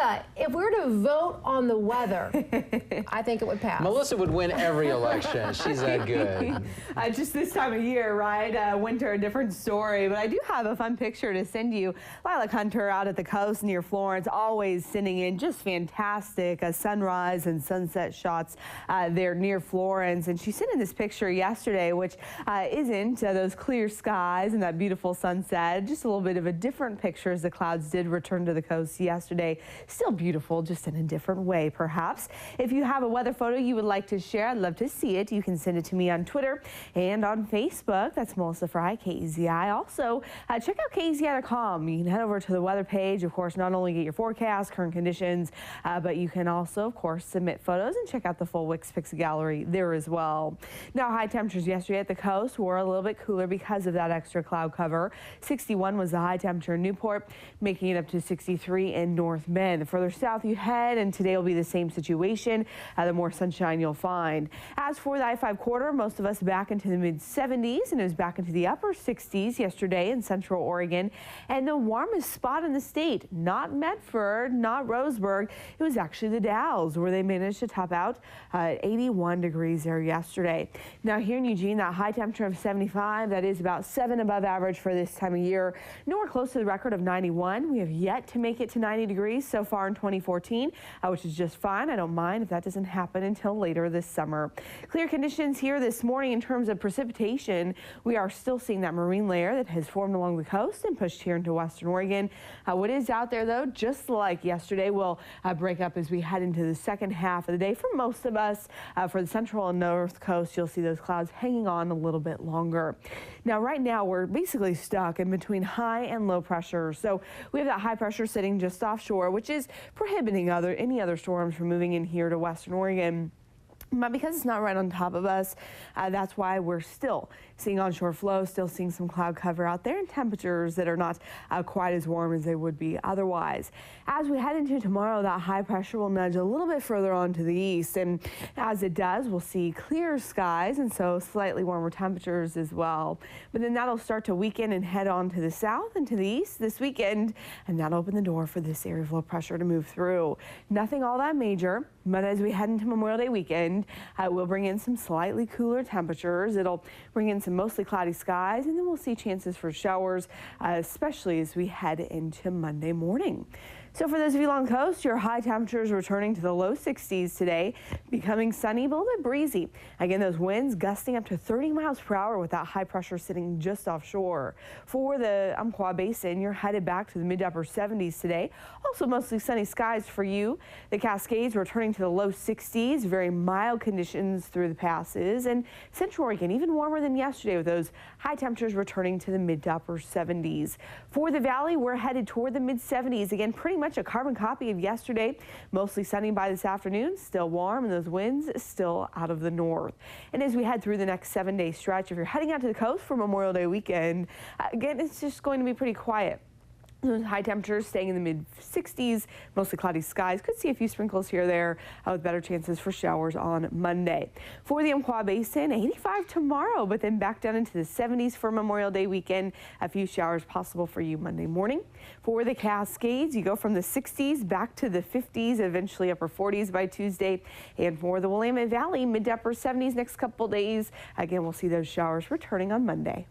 Melissa, if we were to vote on the weather, I think it would pass. Melissa would win every election. She's that good. Just this time of year, right? Winter, a different story. But I do have a fun picture to send you. Lilac Hunter out at the coast near Florence, always sending in just fantastic sunrise and sunset shots there near Florence. And she sent in this picture yesterday, which isn't those clear skies and that beautiful sunset. Just a little bit of a different picture as the clouds did return to the coast yesterday. Still beautiful, just in a different way, perhaps. If you have a weather photo you would like to share, I'd love to see it. You can send it to me on Twitter and on Facebook. That's Melissa Frey, KEZI. Also, check out KEZI.com. You can head over to the weather page. Of course, not only get your forecast, current conditions, but you can also, of course, submit photos and check out the full Wix Pixel Gallery there as well. Now, high temperatures yesterday at the coast were a little bit cooler because of that extra cloud cover. 61 was the high temperature in Newport, making it up to 63 in North Bend. The further south you head, and today will be the same situation, the more sunshine you'll find. As for the I-5 corridor, most of us back into the mid-70s, and it was back into the upper 60s yesterday in central Oregon. And the warmest spot in the state, not Medford, not Roseburg, it was actually the Dalles, where they managed to top out 81 degrees there yesterday. Now here in Eugene, that high temperature of 75, that is about 7 above average for this time of year. Nowhere close to the record of 91. We have yet to make it to 90 degrees so far in 2014, which is just fine. I don't mind if that doesn't happen until later this summer. Clear conditions here this morning in terms of precipitation. We are still seeing that marine layer that has formed along the coast and pushed here into western Oregon. What is out there, though, just like yesterday, will break up as we head into the second half of the day. For most of us, for the central and north coast, you'll see those clouds hanging on a little bit longer. Now, right now, we're basically stuck in between high and low pressure. So we have that high pressure sitting just offshore, which is prohibiting any other storms from moving in here to western Oregon. But because it's not right on top of us, that's why we're still seeing onshore flow, still seeing some cloud cover out there, and temperatures that are not quite as warm as they would be otherwise. As we head into tomorrow, that high pressure will nudge a little bit further on to the east, and as it does, we'll see clear skies and so slightly warmer temperatures as well. But then that'll start to weaken and head on to the south and to the east this weekend, and that'll open the door for this area of low pressure to move through. Nothing all that major, but as we head into Memorial Day weekend, we'll bring in some slightly cooler temperatures. It'll bring in some mostly cloudy skies, and then we'll see chances for showers, especially as we head into Monday morning. So for those of you along the coast, your high temperatures returning to the low 60s today, becoming sunny but a little bit breezy. Again, those winds gusting up to 30 miles per hour with that high pressure sitting just offshore. For the Umpqua Basin, you're headed back to the mid to upper 70s today. Also mostly sunny skies for you. The Cascades returning to the low 60s, very mild conditions through the passes, and Central Oregon even warmer than yesterday with those high temperatures returning to the mid to upper 70s. For the valley, we're headed toward the mid 70s. Again, pretty much a carbon copy of yesterday. Mostly sunny by this afternoon, still warm, and those winds still out of the north. And as we head through the next 7-day stretch, if you're heading out to the coast for Memorial Day weekend, again, it's just going to be pretty quiet. High temperatures staying in the mid-60s, mostly cloudy skies. Could see a few sprinkles here or there with better chances for showers on Monday. For the Umpqua Basin, 85 tomorrow, but then back down into the 70s for Memorial Day weekend. A few showers possible for you Monday morning. For the Cascades, you go from the 60s back to the 50s, eventually upper 40s by Tuesday. And for the Willamette Valley, mid to upper 70s next couple days. Again, we'll see those showers returning on Monday.